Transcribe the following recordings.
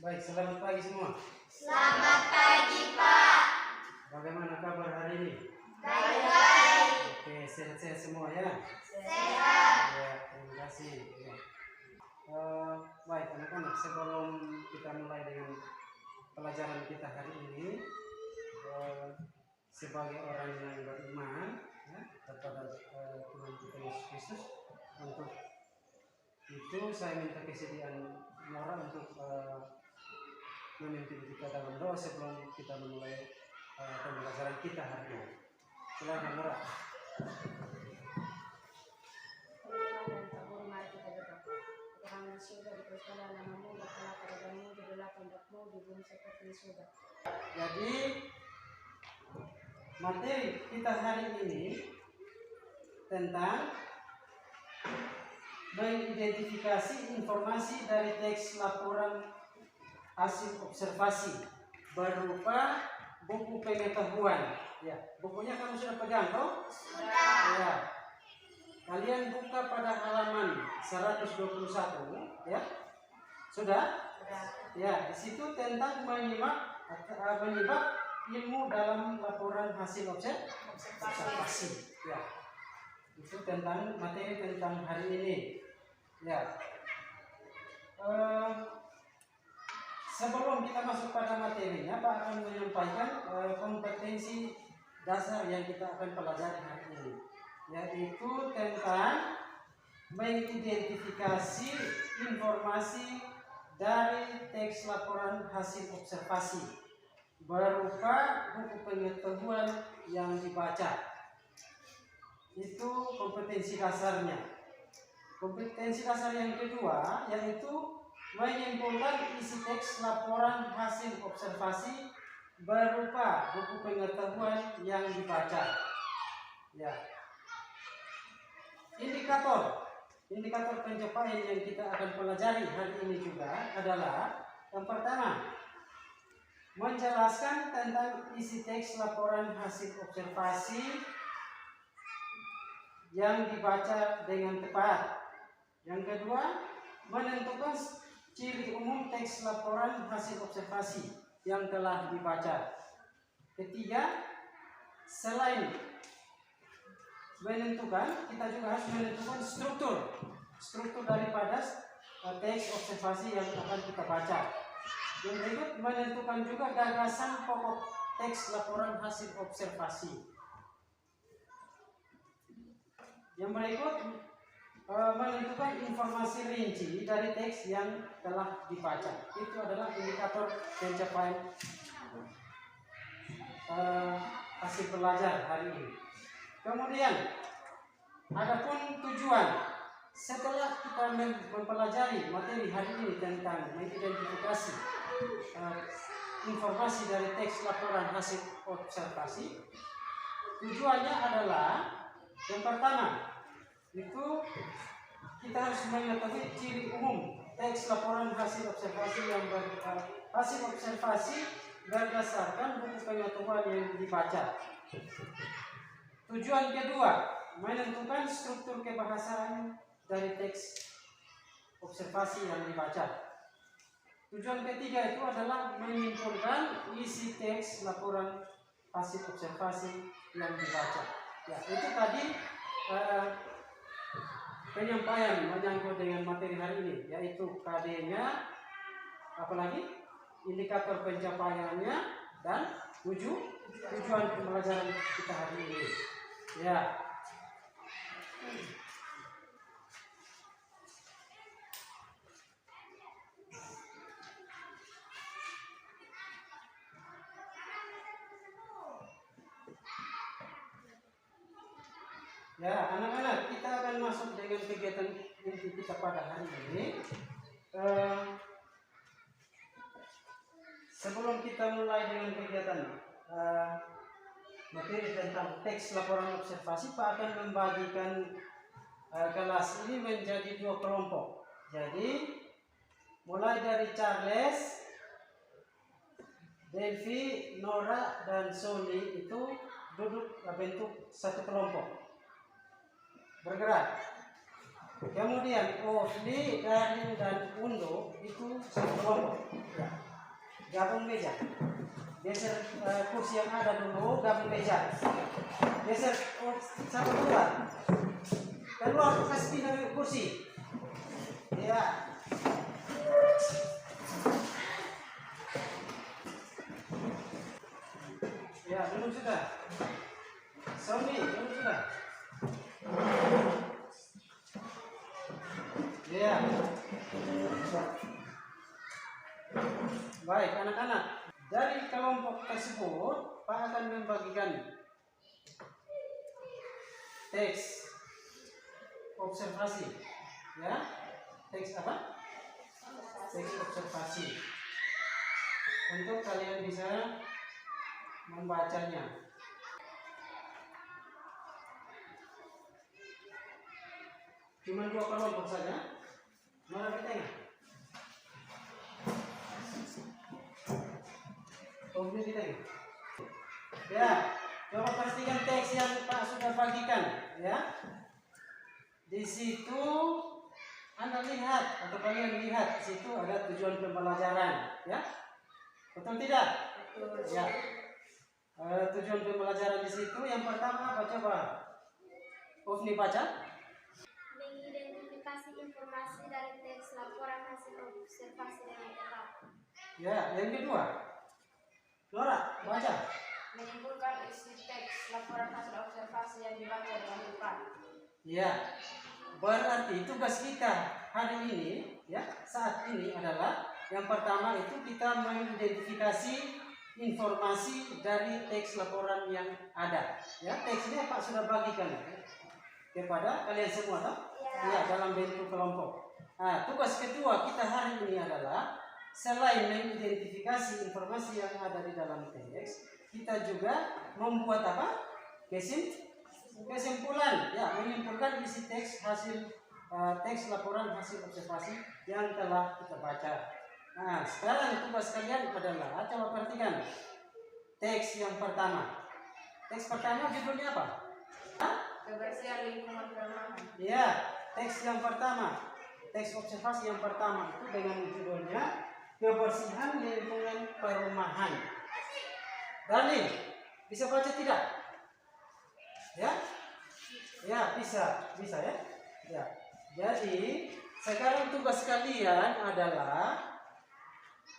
Baik, selamat pagi semua. Selamat pagi, Pak. Bagaimana kabar hari ini? Baik-baik. Oke, sehat-sehat semua ya? Sehat. Ya, terima kasih. Ya. Baik, anak-anak, sebelum kita mulai dengan pelajaran kita hari ini, sebagai orang yang beriman ya, kepada Tuhan kita Yesus Kristus, untuk itu saya minta kesediaan Nora untuk memimpin kita dalam doa sebelum kita memulai pembelajaran kita hari ini. Silakan Nora. Jadi materi kita hari ini tentang mengidentifikasi informasi dari teks laporan hasil observasi berupa buku pengetahuan. Ya, bukunya kamu sudah pegang toh? Sudah. Ya. Kalian buka pada halaman 121, ya. Sudah? Sudah. Ya, di situ tentang menyimak ilmu dalam laporan hasil observasi. Ya. Itu tentang materi tentang hari ini. Ya. Sebelum kita masuk pada materinya, Pak akan menyampaikan kompetensi dasar yang kita akan pelajari hari ini, yaitu tentang mengidentifikasi informasi dari teks laporan hasil observasi berupa buku pengetahuan yang dibaca. Itu kompetensi dasarnya. Kompetensi dasar yang kedua yaitu menyimpulkan isi teks laporan hasil observasi berupa buku pengetahuan yang dibaca. Ya. Indikator pencapaian yang kita akan pelajari hari ini juga adalah yang pertama, menjelaskan tentang isi teks laporan hasil observasi yang dibaca dengan tepat. Yang kedua, menentukan ciri umum teks laporan hasil observasi yang telah dibaca. Ketiga, selain menentukan, kita juga harus menentukan struktur daripada teks observasi yang akan kita baca. Yang berikut, menentukan juga gagasan pokok teks laporan hasil observasi. Yang berikut, menentukan informasi rinci dari teks yang telah dibaca. Itu adalah indikator pencapaian hasil belajar hari ini. Kemudian, adapun tujuan setelah kita mempelajari materi hari ini tentang mengidentifikasi informasi dari teks laporan hasil observasi, tujuannya adalah yang pertama, itu kita harus mengetahui ciri umum teks laporan hasil observasi yang hasil observasi berdasarkan buku pengetahuan yang dibaca. Tujuan kedua, menentukan struktur kebahasaan dari teks observasi yang dibaca. Tujuan ketiga itu adalah menyimpulkan isi teks laporan hasil observasi yang dibaca. Ya, itu tadi penyampaian menyangkut dengan materi hari ini, yaitu KD-nya, apalagi indikator pencapaiannya, dan tujuan pembelajaran kita hari ini. Ya. Ya, anak-anak, kita akan masuk dengan kegiatan inti kita pada hari ini. Sebelum kita mulai dengan kegiatan materi tentang teks laporan observasi, Pak akan membagikan kelas ini menjadi 2 kelompok. Jadi, mulai dari Charles, Delvi, Nora, dan Sony itu duduk bentuk satu kelompok. Bergerak. Kemudian Ofli, Darin, dan Undo itu satu kelompok. Ya. gabung meja. Geser kursi yang ada dulu, gabung meja. Geser satu keluar. Keluar kasih pindah kursi. Ya. Ya, duduk sudah. Sony, duduk sudah. Ya. Baik, anak-anak. Dari kelompok tersebut, Pak akan membagikan teks observasi. Ya. Teks apa? Teks observasi. Untuk kalian bisa membacanya. Cuma 2 kelompok saja. Mana di tengah? Di tengah. Ya, coba perhatikan teks yang Pak sudah bagikan, ya. Di situ Anda lihat atau kalian lihat, di situ ada tujuan pembelajaran, ya. Betul tidak? Betul. Ya. Tujuan pembelajaran di situ yang pertama apa coba? Ufni baca. Mengidentifikasi informasi dari teks laporan hasil observasi dengan tepat. Ya, yang kedua. Nora, baca. Menyimpulkan isi teks laporan hasil observasi yang dibaca dengan tepat. Ya. Berarti tugas kita hari ini, ya, saat ini adalah yang pertama itu kita mengidentifikasi informasi dari teks laporan yang ada. Ya, teksnya Pak sudah bagikan kepada kalian semua, toh? Ya, dalam bentuk kelompok. Nah, tugas kedua kita hari ini adalah selain mengidentifikasi informasi yang ada di dalam teks, kita juga membuat apa? Kesimpulan, ya, menyimpulkan isi teks hasil teks laporan hasil observasi yang telah kita baca. Nah, sekarang tugas kalian adalah coba perhatikan teks yang pertama. Teks pertama judulnya apa? Kebersihan lingkungan perumahan. Ya, teks yang pertama, teks observasi yang pertama itu dengan judulnya kebersihan lingkungan perumahan. Darling, bisa baca tidak? Ya, ya bisa ya. Ya, jadi sekarang tugas kalian adalah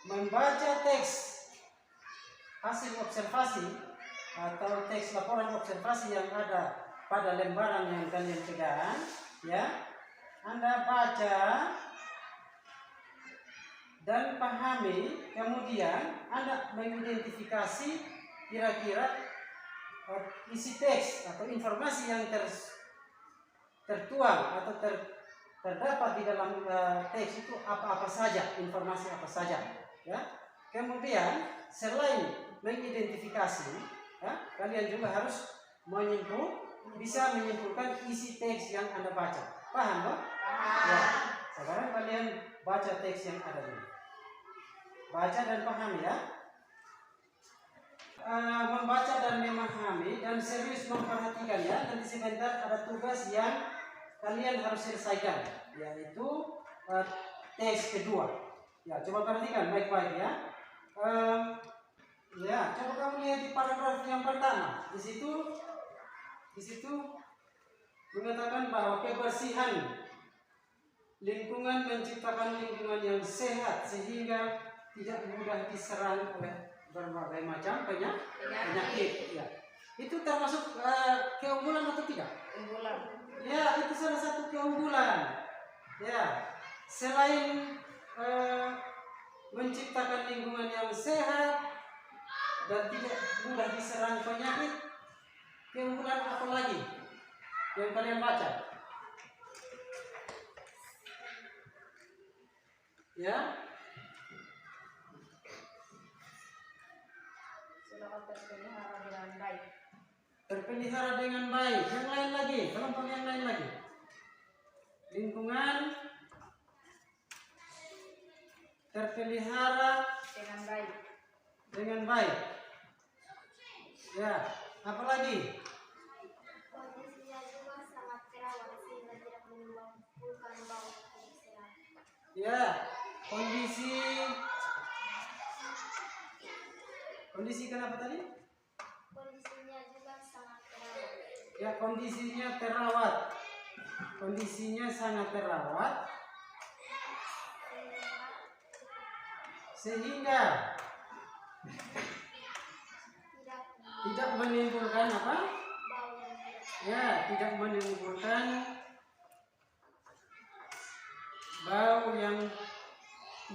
membaca teks hasil observasi atau teks laporan observasi yang ada pada lembaran yang kalian pegang, ya. Anda baca dan pahami, kemudian Anda mengidentifikasi kira-kira isi teks atau informasi yang tertuang atau terdapat di dalam teks itu apa-apa saja, informasi apa saja, ya. Kemudian selain mengidentifikasi, ya, kalian juga harus bisa menyimpulkan isi teks yang Anda baca. Paham, Pak? Paham. Ya. Sekarang kalian baca teks yang ada ini. Baca dan pahami, ya. Membaca dan memahami dan serius memperhatikan, ya. Nanti sebentar ada tugas yang kalian harus selesaikan, yaitu teks kedua. Ya, coba perhatikan baik-baik, ya. Ya, coba kamu lihat di paragraf yang pertama. Di situ mengatakan bahwa kebersihan lingkungan menciptakan lingkungan yang sehat sehingga tidak mudah diserang oleh berbagai macam penyakit. Ya. Itu termasuk keunggulan atau tidak? Keunggulan. Ya, itu salah satu keunggulan. Ya, selain menciptakan lingkungan yang sehat dan tidak mudah diserang penyakit, keunggulan apa lagi yang kalian baca? Ya, Sudah terpelihara dengan baik. terpelihara dengan baik. Yang lain lagi, kelompok yang lain lagi. Lingkungan terpelihara Dengan baik. dengan baik. Ya, apa lagi? Kondisinya juga sangat terawat sehingga tidak menimbulkan bau kebersihan. Ya, kondisi Kondisi kenapa tadi? Kondisinya juga sangat terawat. Ya, kondisinya terawat. Kondisinya sangat terawat. Sehingga tidak menimbulkan apa? Ya, tidak menimbulkan bau yang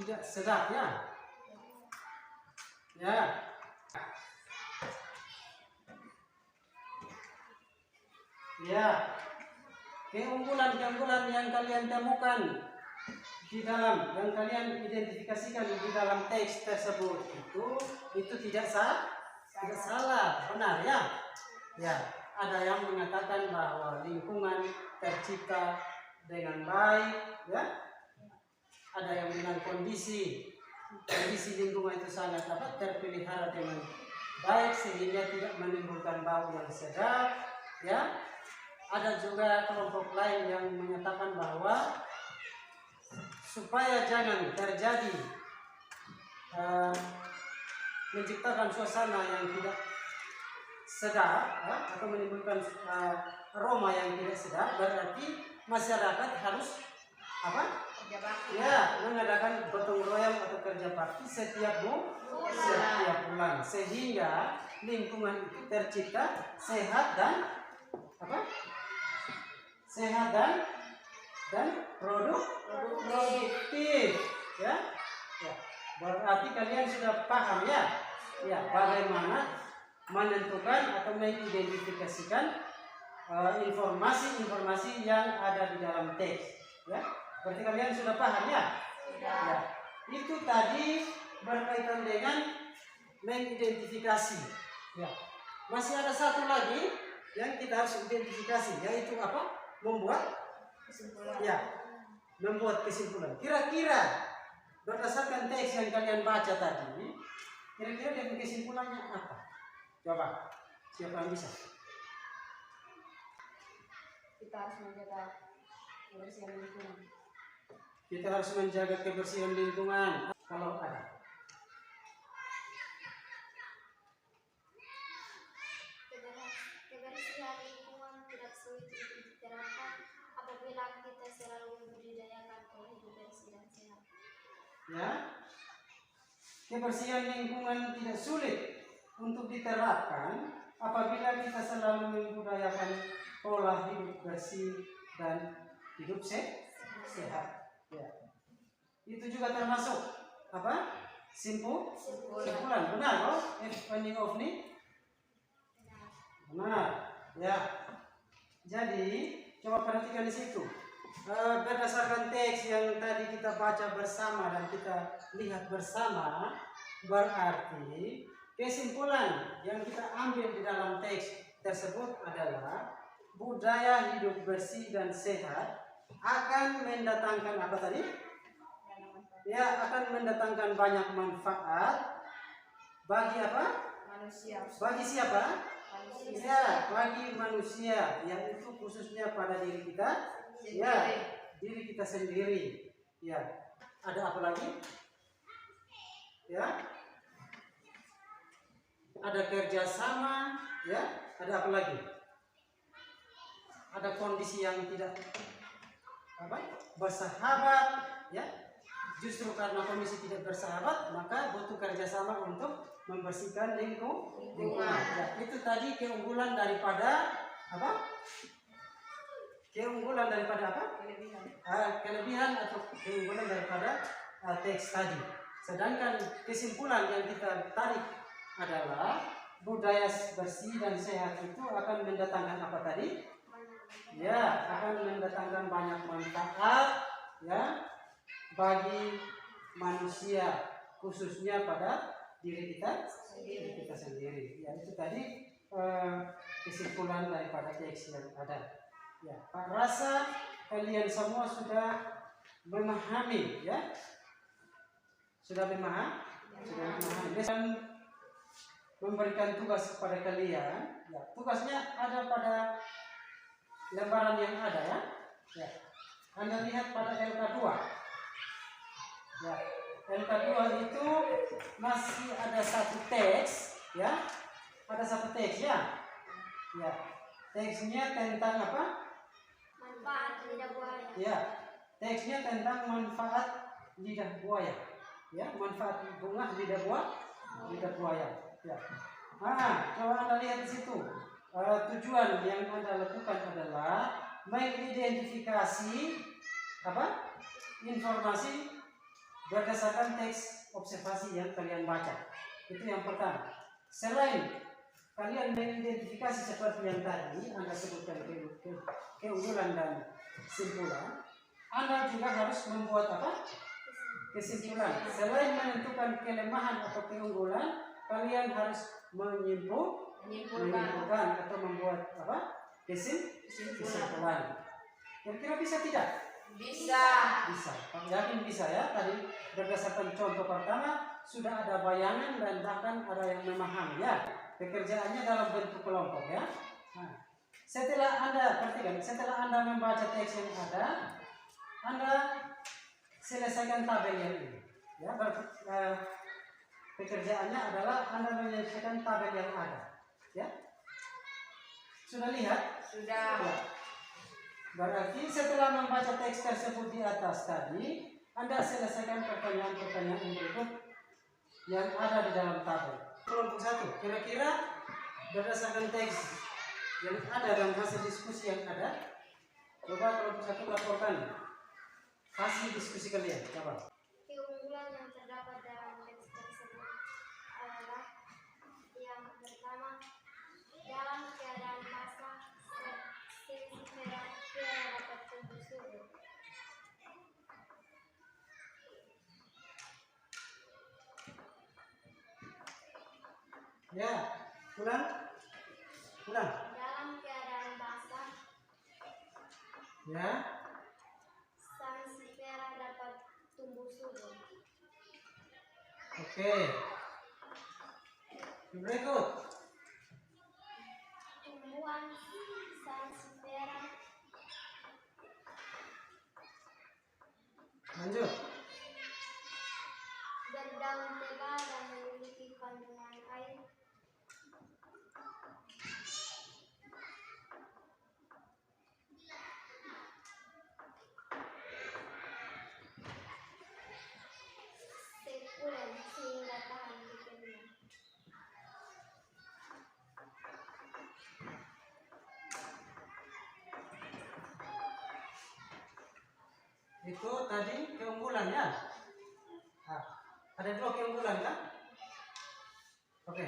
tidak sedap ya. Ya. Ya. Keunggulan-keunggulan yang kalian temukan di dalam, yang kalian identifikasikan di dalam teks tersebut itu tidak salah, benar ya. Ya, ada yang mengatakan bahwa lingkungan tercipta dengan baik, ya. Ada yang bilang kondisi lingkungan itu sangat terpelihara dengan baik sehingga tidak menimbulkan bau yang sedap, ya. Ada juga kelompok lain yang menyatakan bahwa supaya jangan terjadi menciptakan suasana yang tidak sedap, ya, atau menimbulkan aroma yang tidak sedap, berarti masyarakat harus apa? Ya, mengadakan gotong royong atau kerja bakti setiap bulan, sehingga lingkungan itu tercipta sehat dan apa? Sehat dan produktif, ya. Ya. Berarti kalian sudah paham ya? Ya, bagaimana menentukan atau mengidentifikasikan informasi-informasi yang ada di dalam teks, ya. Berarti kalian sudah paham ya? Ya. Itu tadi berkaitan dengan mengidentifikasi. Ya. Masih ada satu lagi yang kita harus identifikasi, yaitu apa? Membuat kesimpulan. Ya. Membuat kesimpulan. Kira-kira berdasarkan teks yang kalian baca tadi, kira-kira dari kesimpulannya apa? Coba, siapa yang bisa? Kita harus menjaga kebersihan lingkungan. Kita harus menjaga kebersihan lingkungan. Kalau ada. Kebersihan lingkungan tidak sulit untuk diterapkan apabila kita selalu membudidayakan pola hidup bersih dan sehat. Ya, kebersihan lingkungan tidak sulit untuk diterapkan apabila kita selalu membudayakan pola hidup bersih dan hidup sehat. Ya. Itu juga termasuk apa? Simpulan. Benar loh? Finding of need. Benar. Ya. Jadi coba perhatikan di situ. Berdasarkan teks yang tadi kita baca bersama dan kita lihat bersama, berarti kesimpulan yang kita ambil di dalam teks tersebut adalah budaya hidup bersih dan sehat akan mendatangkan apa tadi? Ya, akan mendatangkan banyak manfaat bagi apa? Manusia. Bagi siapa? Ya, bagi manusia, yang itu khususnya pada diri kita, ya, diri kita sendiri. Ya, ada apa lagi? Ya, ada kerjasama, ya, ada apa lagi? Ada kondisi yang tidak apa? Bersahabat, ya. Justru karena kondisi tidak bersahabat, maka butuh kerjasama untuk membersihkan lingkungan. Ya, itu tadi keunggulan daripada apa? Keunggulan daripada apa? Kelebihan atau keunggulan daripada teks tadi. Sedangkan kesimpulan yang kita tarik adalah budaya bersih dan sehat itu akan mendatangkan apa tadi? Ya, akan mendatangkan banyak manfaat, ya, bagi manusia, khususnya pada diri kita sendiri. Ya, itu tadi kesimpulan daripada teks yang ada. Ya, Pak rasa kalian semua sudah memahami, ya? Sudah memahami. Dan memberikan tugas kepada kalian. Ya, tugasnya ada pada lembaran yang ada, ya. Ya. Anda lihat pada LK2. Ya, LK2 itu masih ada satu teks ya, ada satu teks ya. Ya, teksnya tentang apa? Manfaat lidah buaya. Ya, teksnya tentang manfaat lidah buaya. Ya, manfaat bunga lidah buaya. Ya. Nah, kalau Anda lihat di situ, tujuan yang Anda lakukan adalah mengidentifikasi apa? Informasi berdasarkan teks observasi yang kalian baca. Itu yang pertama. Selain kalian mengidentifikasi seperti yang tadi Anda sebutkan keunggulan dan kesimpulan, Anda juga harus membuat apa? Kesimpulan. Selain menentukan kelemahan atau keunggulan, kalian harus menyimpulkan atau membuat apa? Kesimpulan. Kira-kira bisa tidak? Bisa. Bisa. Yakin bisa ya? Tadi berdasarkan contoh pertama sudah ada bayangan dan bahkan ada yang memahami ya. Pekerjaannya dalam bentuk kelompok ya. Nah, setelah Anda perhatikan, setelah Anda membaca teks yang ada, Anda selesaikan tabel yang ini. Ya, pekerjaannya adalah Anda menyelesaikan tabel yang ada. Ya. Sudah lihat? Sudah. Ya. Berarti setelah membaca teks tersebut di atas tadi, Anda selesaikan pertanyaan-pertanyaan berikut yang ada di dalam tabel. Kelompok 1, kira-kira berdasarkan teks yang ada dan hasil diskusi yang ada, coba kelompok 1 laporkan hasil diskusi kalian. Coba. Keunggulan yang terdapat dalam teks tersebut adalah yang pertama, dalam keadaan basah, Sinisifera dapat tumbuh subur. Ya, ulang. Dalam keadaan basah, Ya, Sansevieria dapat tumbuh subur. oke. Berikut. Tumbuhan Sansevieria Lanjut. berdaun tebal dan memiliki kandungan air. Sekulen sehingga tahan kekeringan. Itu tadi keunggulan ya. Nah, ada 2 keunggulan kan? Oke.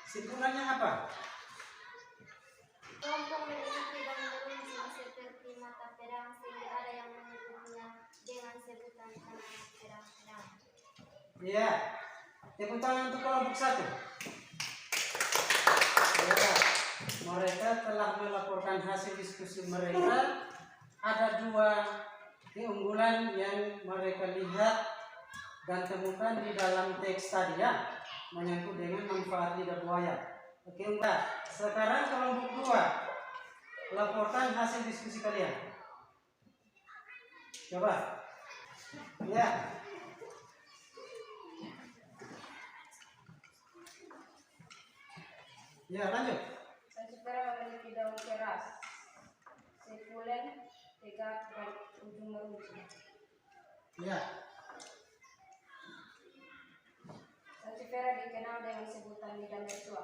Simpulannya apa? Kelompok memiliki dan meruncing seperti mata pedang sehingga ada yang menyebutnya dengan sebutan anak pedang-pedang. Iya. Tepuk tangan untuk kelompok 1. Ya. Mereka telah melaporkan hasil diskusi mereka. Ada 2 keunggulan yang mereka lihat dan temukan di dalam teks tadi ya, menyangkut dengan manfaat lidah buaya. Oke, enggak. Sekarang kelompok 2, laporkan hasil diskusi kalian. Coba. Ya. Ya, lanjut. Sansevieria memiliki daun keras, sekulen, tegak, dan ujung meruncing. Ya. Sansevieria dikenal dengan sebutan lidah mertua.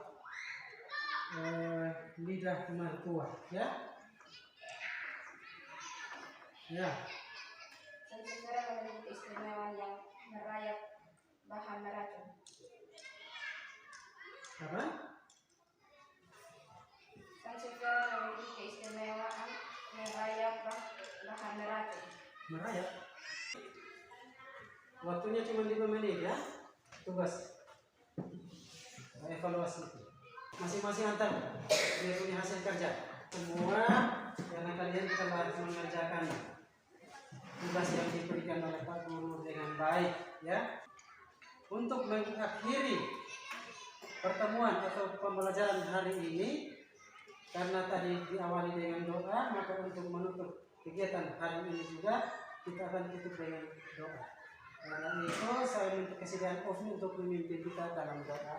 Lidah mertua, ya. Ya. Sansevieria memiliki keistimewaan yang merayap bahan meracun. Apa? Sansevieria memiliki keistimewaan merayap bahan meracun. Merayap. Waktunya cuma 5 menit ya. Tugas evaluasi itu. Masing-masing antar dia punya hasil kerja. Semua karena kalian telah mengerjakan tugas yang diberikan oleh Pak Guru dengan baik ya. Untuk mengakhiri pertemuan atau pembelajaran hari ini, karena tadi diawali dengan doa, maka untuk menutup kegiatan hari ini juga kita akan tutup dengan doa. Karena itu saya minta kesediaan Ofni untuk memimpin kita dalam doa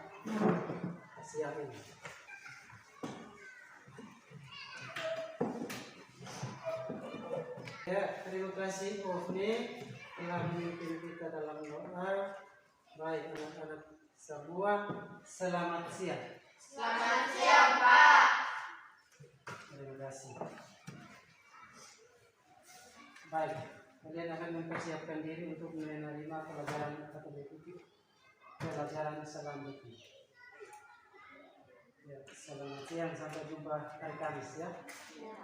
siang ini. Ya, terima kasih Ofni telah memimpin kita dalam doa. Baik anak-anak semua, selamat siang. Selamat siang, Pak. Terima kasih. Baik, kalian akan mempersiapkan diri untuk menerima pelajaran atau mengikuti pelajaran selanjutnya. Ya, selamat siang, sampai jumpa hari Kamis ya. Ya.